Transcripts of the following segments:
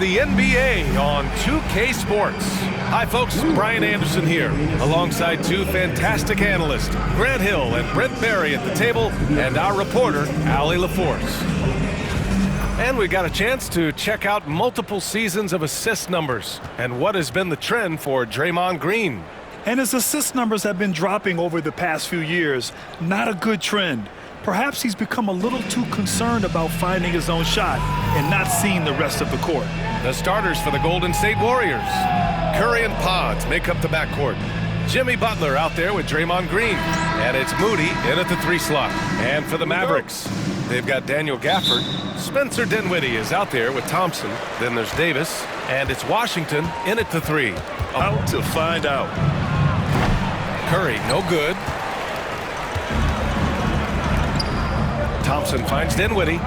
the NBA on 2K Sports. Hi folks, Brian Anderson here, alongside two fantastic analysts, Grant Hill and Brent Barry at the table, and our reporter, Allie LaForce. And we got a chance to check out multiple seasons of assist numbers and what has been the trend for Draymond Green. And his assist numbers have been dropping over the past few years. Not a good trend. Perhaps he's become a little too concerned about finding his own shot and not seeing the rest of the court. The starters for the Golden State Warriors. Curry and Pods make up the backcourt. Jimmy Butler out there with Draymond Green. And it's Moody in at the 3 slot. And for the Mavericks, they've got Daniel Gafford. Spencer Dinwiddie is out there with Thompson. Then there's Davis. And it's Washington in at the 3. Out to find out. Curry, no good. Thompson finds Dinwiddie.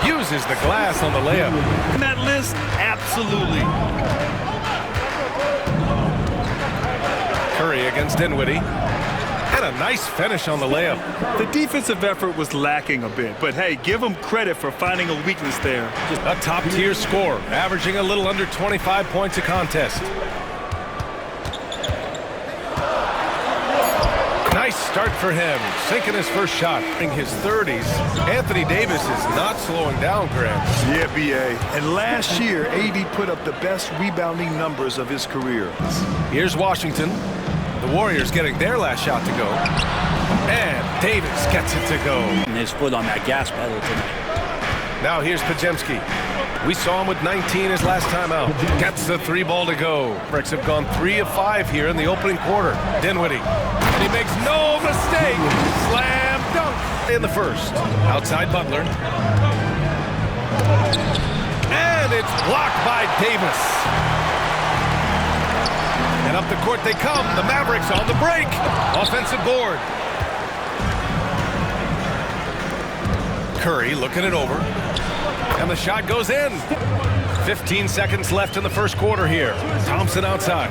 Uses the glass on the layup. In that list, absolutely. Curry against Dinwiddie. And a nice finish on the layup. The defensive effort was lacking a bit, but hey, give him credit for finding a weakness there. A top-tier scorer, averaging a little under 25 points a contest. Nice start for him, sinking his first shot. In his 30s, Anthony Davis is not slowing down, Grant. Yeah, B.A. And last year, AD put up the best rebounding numbers of his career. Here's Washington. The Warriors getting their last shot to go. And Davis gets it to go. And his foot on that gas pedal tonight. Now here's Pajemski. We saw him with 19 his last time out. Gets the 3 ball to go. Mavericks have gone 3 of 5 here in the opening quarter. Dinwiddie. And he makes no mistake. Slam dunk in the first. Outside Butler. And it's blocked by Davis. And up the court they come. The Mavericks on the break. Offensive board. Curry looking it over. And the shot goes in. 15 seconds left in the first quarter here. Thompson outside.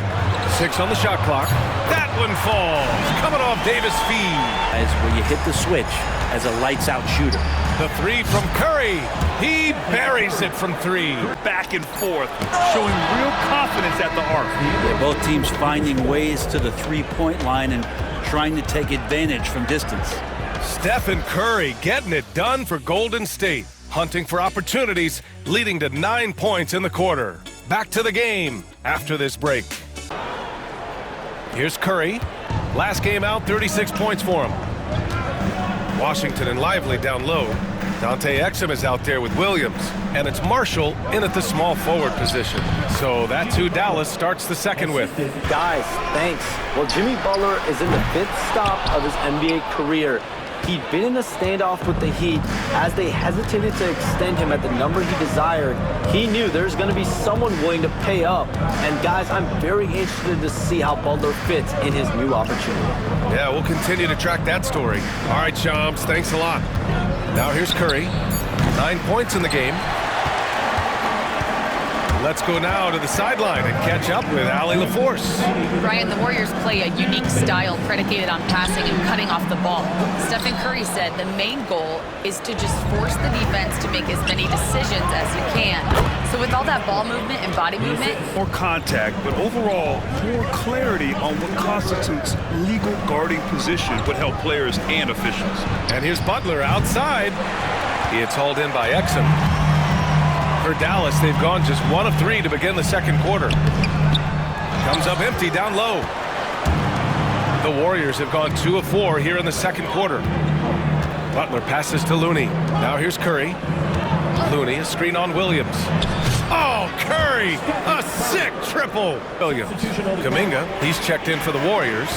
6 on the shot clock. That one falls. Coming off Davis' feed. As where you hit the switch as a lights-out shooter. The 3 from Curry. He buries it from 3. Back and forth, showing real confidence at the arc. Yeah, both teams finding ways to the three-point line and trying to take advantage from distance. Stephen Curry getting it done for Golden State. Hunting for opportunities, leading to 9 points in the quarter. Back to the game after this break. Here's Curry. Last game out, 36 points for him. Washington and Lively down low. Dante Exum is out there with Williams. And it's Marshall in at the small forward position. So that's who Dallas starts the second with. Guys, thanks. Well, Jimmy Butler is in the 5th stop of his NBA career. He'd been in a standoff with the Heat. As they hesitated to extend him at the number he desired, he knew there's going to be someone willing to pay up. And guys, I'm very interested to see how Butler fits in his new opportunity. Yeah, we'll continue to track that story. All right, Shams, thanks a lot. Now here's Curry. 9 points in the game. Let's go now to the sideline and catch up with Allie LaForce. Brian, the Warriors play a unique style predicated on passing and cutting off the ball. Stephen Curry said the main goal is to just force the defense to make as many decisions as you can. So with all that ball movement and body movement, more contact, but overall, more clarity on what constitutes legal guarding position would help players and officials. And here's Butler outside. It's hauled in by Exum. For Dallas, they've gone just 1 of 3 to begin the second quarter. Comes up empty down low. The Warriors have gone 2 of 4 here in the second quarter. Butler passes to Looney. Now here's Curry. Looney, a screen on Williams. Oh, Curry! A sick triple! Williams. Kuminga, he's checked in for the Warriors.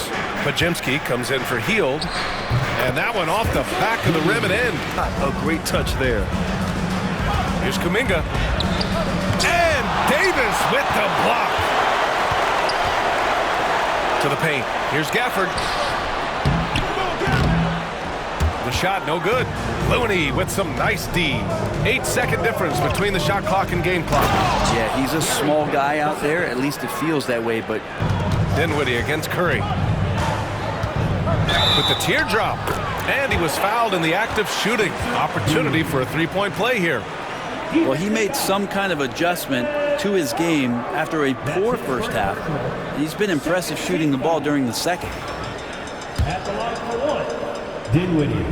Pajemski comes in for Hield. And that one off the back of the rim and in. A great touch there. Here's Kuminga. And Davis with the block. To the paint. Here's Gafford. The shot, no good. Looney with some nice D. 8-second difference between the shot clock and game clock. Yeah, he's a small guy out there. At least it feels that way, but... Dinwiddie against Curry. With the teardrop. And he was fouled in the act of shooting. Opportunity for a three-point play here. Well, he made some kind of adjustment to his game after a poor first half. He's been impressive shooting the ball during the second. At the line for one, Dinwiddie.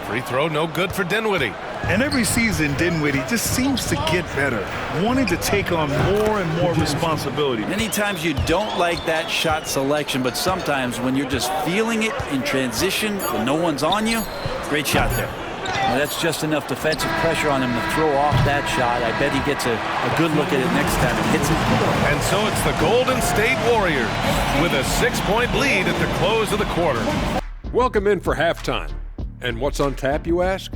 Free throw, no good for Dinwiddie. And every season, Dinwiddie just seems to get better, wanting to take on more and more responsibility. Many times you don't like that shot selection, but sometimes when you're just feeling it in transition, when no one's on you, great shot there. Well, that's just enough defensive pressure on him to throw off that shot. I bet he gets a good look at it next time and hits it. And so it's the Golden State Warriors with a 6-point lead at the close of the quarter. Welcome in for halftime. And what's on tap, you ask?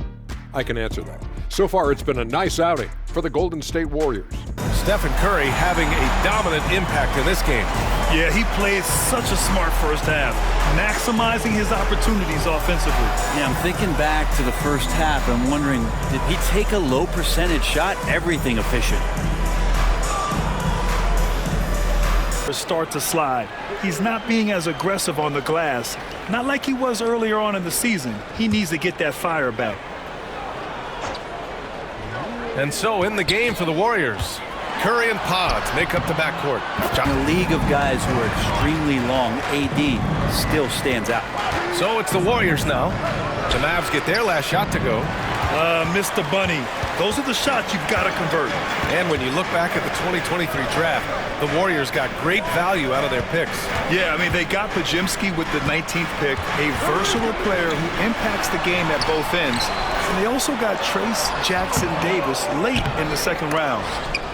I can answer that. So far, it's been a nice outing for the Golden State Warriors. Stephen Curry having a dominant impact in this game. Yeah, he played such a smart first half, maximizing his opportunities offensively. Yeah, I'm thinking back to the first half. I'm wondering, did he take a low percentage shot? Everything efficient. Start to slide. He's not being as aggressive on the glass, not like he was earlier on in the season. He needs to get that fire back. And so in the game for the Warriors, Curry and Pods make up the backcourt. In a league of guys who are extremely long, AD still stands out. So it's the Warriors now. The Mavs get their last shot to go. Mr. Bunny, those are the shots you've got to convert. And when you look back at the 2023 draft, the Warriors got great value out of their picks. Yeah, I mean, they got Pajimski with the 19th pick, a versatile player who impacts the game at both ends. And they also got Trace Jackson Davis late in the second round.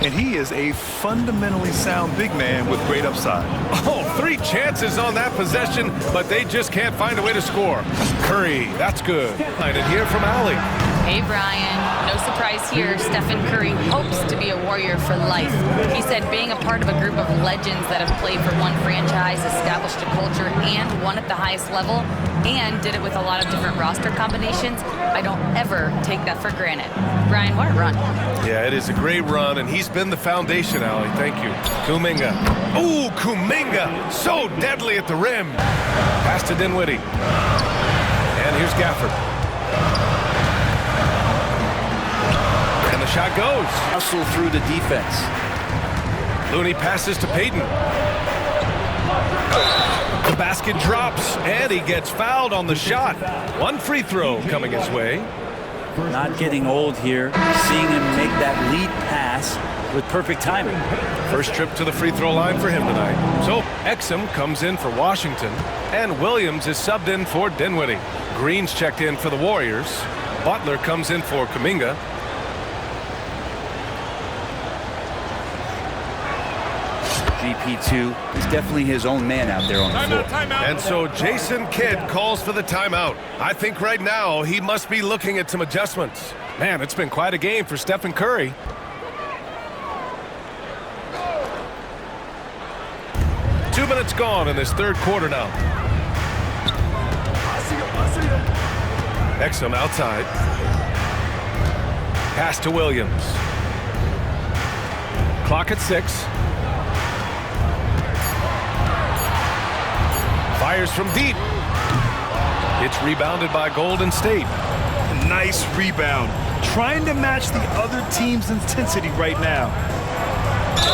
And he is a fundamentally sound big man with great upside. Oh, 3 chances on that possession, but they just can't find a way to score. Curry, that's good. And here from Allie. Hey, Brian. No surprise here. Stephen Curry hopes to be a Warrior for life. He said being a part of a group of legends that have played for one franchise, established a culture, and won at the highest level, and did it with a lot of different roster combinations, I don't ever take that for granted. Brian, what a run. Yeah, it is a great run, and he's been the foundation, Allie. Thank you. Kuminga. Ooh, Kuminga. So deadly at the rim. Pass to Dinwiddie. And here's Gafford. And the shot goes. Hustle through the defense. Looney passes to Payton. The basket drops, and he gets fouled on the shot. 1 free throw coming his way. Not getting old here. Seeing him make that lead pass with perfect timing. First trip to the free throw line for him tonight. So Exum comes in for Washington, and Williams is subbed in for Dinwiddie. Green's checked in for the Warriors. Butler comes in for Kuminga. GP2 is definitely his own man out there on the floor. And so Jason Kidd calls for the timeout. I think right now he must be looking at some adjustments. Man, it's been quite a game for Stephen Curry. Two minutes gone in this third quarter now. Exum outside. Pass to Williams. Clock at 6. Fires from deep. It's rebounded by Golden State. Nice rebound. Trying to match the other team's intensity right now.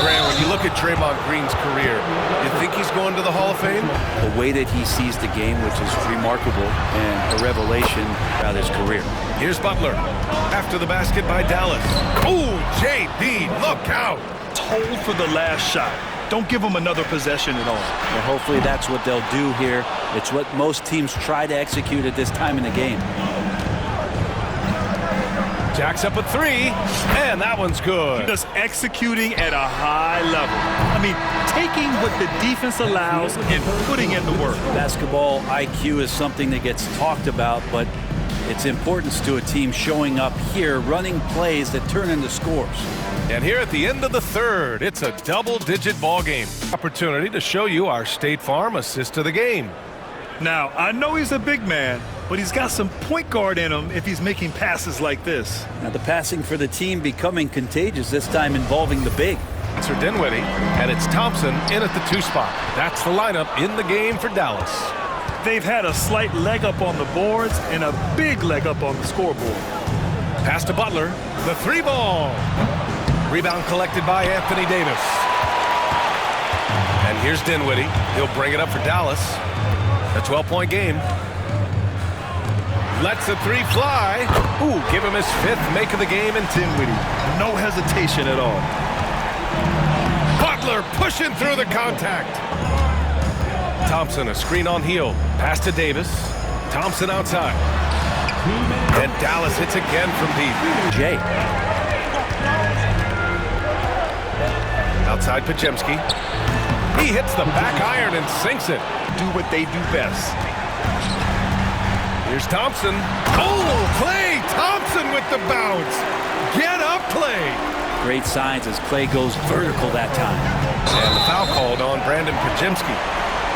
Grant, when you look at Draymond Green's career, you think he's going to the Hall of Fame? The way that he sees the game, which is remarkable and a revelation about his career. Here's Butler. After the basket by Dallas. Oh, JB, look out. Hold for the last shot. Don't give them another possession at all. Well, hopefully that's what they'll do here. It's what most teams try to execute at this time in the game. Jacks up a 3, and that one's good. Just executing at a high level. I mean, taking what the defense allows and putting in the work. Basketball IQ is something that gets talked about, but its importance to a team showing up here, running plays that turn into scores. And here at the end of the third, it's a double-digit ball game. Opportunity to show you our State Farm assist to the game. Now, I know he's a big man, but he's got some point guard in him if he's making passes like this. Now the passing for the team becoming contagious, this time involving the big. It's Dinwiddie, and it's Thompson in at the 2 spot. That's the lineup in the game for Dallas. They've had a slight leg up on the boards and a big leg up on the scoreboard. Pass to Butler. The 3-ball. Rebound collected by Anthony Davis. And here's Dinwiddie. He'll bring it up for Dallas. A 12-point game. Lets the 3 fly. Ooh, give him his 5th make of the game. And Dinwiddie, no hesitation at all. Butler pushing through the contact. Thompson, a screen on heel. Pass to Davis. Thompson outside. And Dallas hits again from deep. Jay. Outside Pajemski. He hits the back iron and sinks it. Do what they do best. Here's Thompson. Oh, Klay Thompson with the bounce. Get up, Klay. Great signs as Klay goes vertical that time. And the foul called on Brandon Pajemski.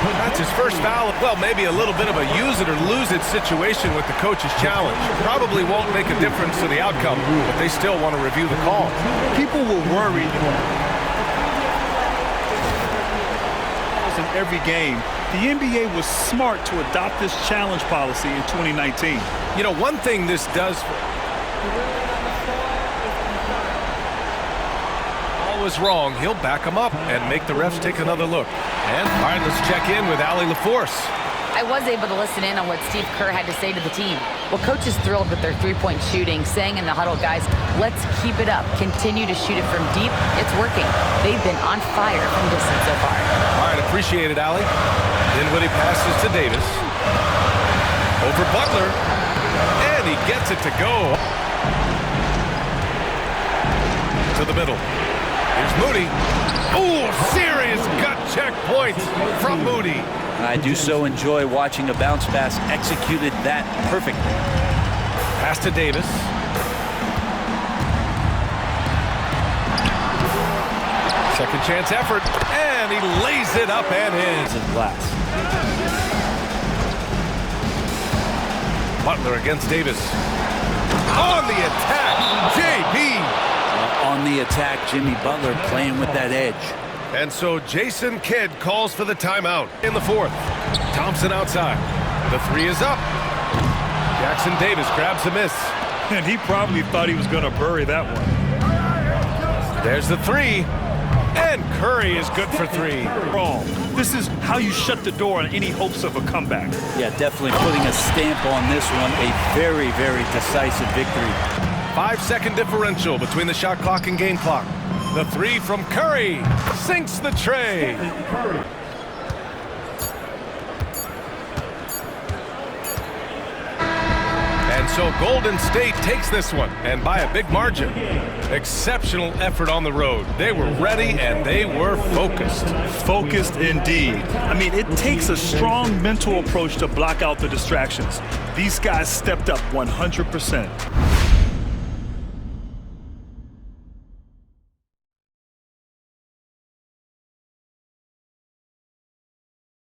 That's his first foul. Well, maybe a little bit of a use it or lose it situation with the coach's challenge. Probably won't make a difference to the outcome, but they still want to review the call. People were worried in every game. The NBA was smart to adopt this challenge policy in 2019. You know, one thing this does was wrong, he'll back him up and make the refs take another look. And all right, let's check in with Allie LaForce. I was able to listen in on what Steve Kerr had to say to the team. Well, coach is thrilled with their 3-point shooting, saying in the huddle, guys, let's keep it up. Continue to shoot it from deep. It's working. They've been on fire from distance so far. All right, appreciate it, Allie. Dinwiddie passes to Davis. Over Butler. And he gets it to go. To the middle. Here's Moody. Oh, serious gut check points from Moody. I do so enjoy watching a bounce pass executed that perfectly. Pass to Davis. Second chance effort, and he lays it up and in. Glass. Butler against Davis. On the attack, JB. On the attack, Jimmy Butler playing with that edge. And so Jason Kidd calls for the timeout in the 4th. Thompson outside. The 3 is up. Jackson Davis grabs the miss. And he probably thought he was going to bury that one. There's the 3. And Curry is good for 3. Wrong. This is how you shut the door on any hopes of a comeback. Yeah, definitely putting a stamp on this one. A very, very decisive victory. 5-second differential between the shot clock and game clock. The 3 from Curry sinks the tray. And so Golden State takes this one, and by a big margin. Exceptional effort on the road. They were ready and they were focused. Focused indeed. I mean, it takes a strong mental approach to block out the distractions. These guys stepped up 100%.